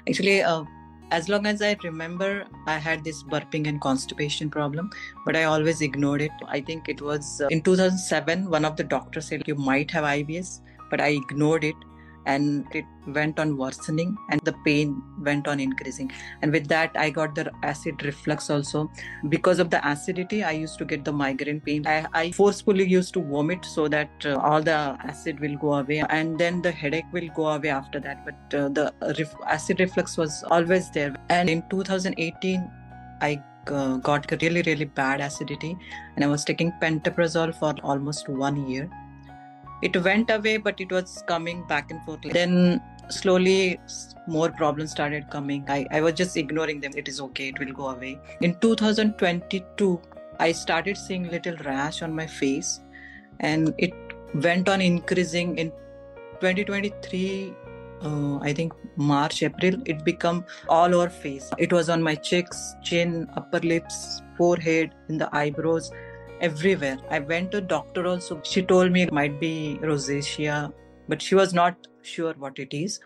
Actually, as long as I remember, I had this burping and constipation problem, but I always ignored it. I think it was in 2007, one of the doctors said you might have IBS, but I ignored it and it went on worsening and the pain went on increasing. And with that, I got the acid reflux also. Because of the acidity, I used to get the migraine pain. I forcefully used to vomit so that all the acid will go away and then the headache will go away after that. But the acid reflux was always there. And in 2018, I got really, really bad acidity and I was taking pantoprazole for almost 1 year. It went away, but it was coming back and forth. Then slowly more problems started coming. I was just ignoring them. It is okay, it will go away. In 2022, I started seeing little rash on my face and it went on increasing. In 2023, I think March, April, it became all over face. It was on my cheeks, chin, upper lips, forehead, in the eyebrows, everywhere. I went to doctor also. She told me it might be rosacea, but she was not sure what it is.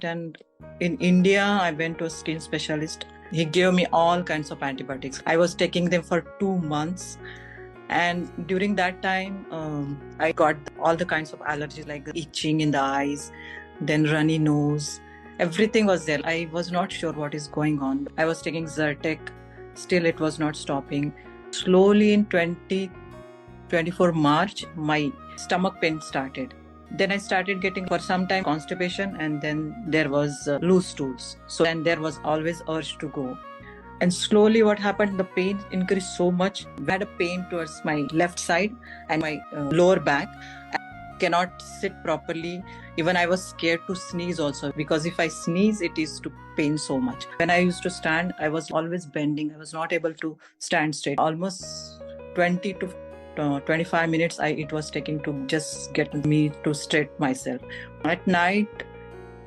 And in India, I went to a skin specialist. He gave me all kinds of antibiotics. I was taking them for 2 months. And during that time, I got all the kinds of allergies like itching in the eyes, then runny nose. Everything was there. I was not sure what is going on. I was taking Zyrtec. Still, it was not stopping. Slowly in 2024 March, my stomach pain started. Then I started getting for some time constipation and then there was loose stools. So and there was always urge to go. And slowly what happened, the pain increased so much. I had a pain towards my left side and my lower back. I cannot sit properly. Even I was scared to sneeze also because if I sneeze, it is to pain so much. When I used to stand, I was always bending. I was not able to stand straight. Almost 20 to 25 minutes it was taking to just get me to straight myself. At night,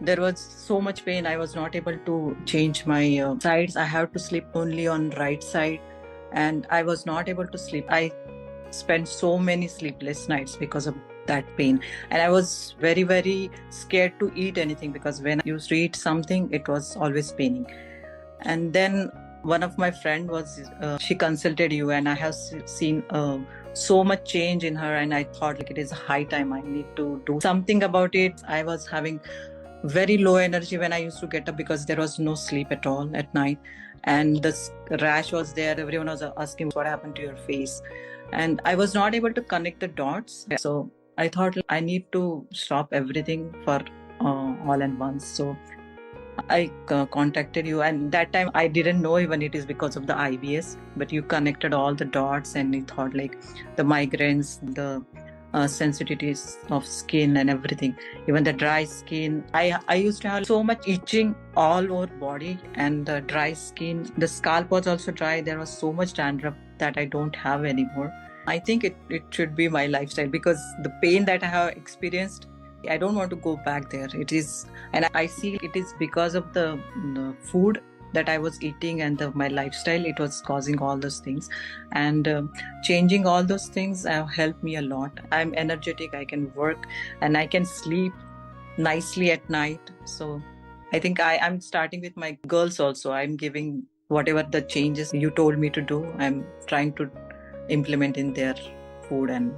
there was so much pain. I was not able to change my sides. I have to sleep only on right side and I was not able to sleep. I spent so many sleepless nights because of that pain. And I was very, very scared to eat anything because when I used to eat something, it was always paining. And then one of my friend she consulted you and I have seen so much change in her and I thought like it is high time I need to do something about it. I was having very low energy when I used to get up because there was no sleep at all at night. And the rash was there. Everyone was asking what happened to your face. And I was not able to connect the dots. So I thought I need to stop everything for all at once. So I contacted you and that time I didn't know even it is because of the IBS, but you connected all the dots and you thought like the migraines, the sensitivities of skin and everything, even the dry skin. I used to have so much itching all over body and the dry skin. The scalp was also dry. There was so much dandruff that I don't have anymore. I think it should be my lifestyle because the pain that I have experienced, I don't want to go back there. It is, and I see it is because of the food that I was eating and my lifestyle, it was causing all those things. And changing all those things have helped me a lot. I'm energetic, I can work and I can sleep nicely at night. So I think I'm starting with my girls also. I'm giving whatever the changes you told me to do, I'm trying to implement in their food and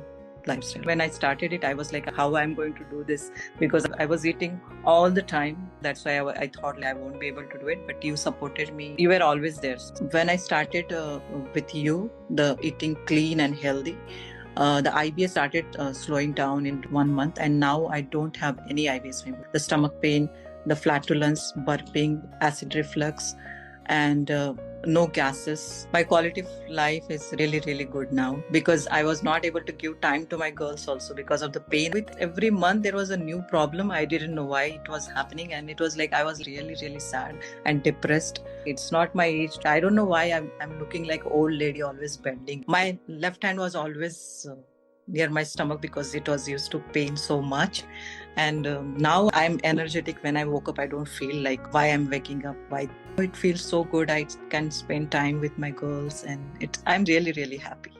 lifestyle. When I started it, I was like, how I'm going to do this? Because I was eating all the time. That's why I thought like, I won't be able to do it. But you supported me. You were always there. When I started with you, the eating clean and healthy, the IBS started slowing down in 1 month. And now I don't have any IBS anymore. The stomach pain, the flatulence, burping, acid reflux, and no gases. My quality of life is really, really good now because I was not able to give time to my girls also because of the pain. With every month, there was a new problem. I didn't know why it was happening. And it was like, I was really, really sad and depressed. It's not my age. I don't know why I'm looking like old lady, always bending. My left hand was always near my stomach because it was used to pain so much. And now I'm energetic. When I woke up, I don't feel like why I'm waking up, why. It feels so good. I can spend time with my girls and I'm really, really happy.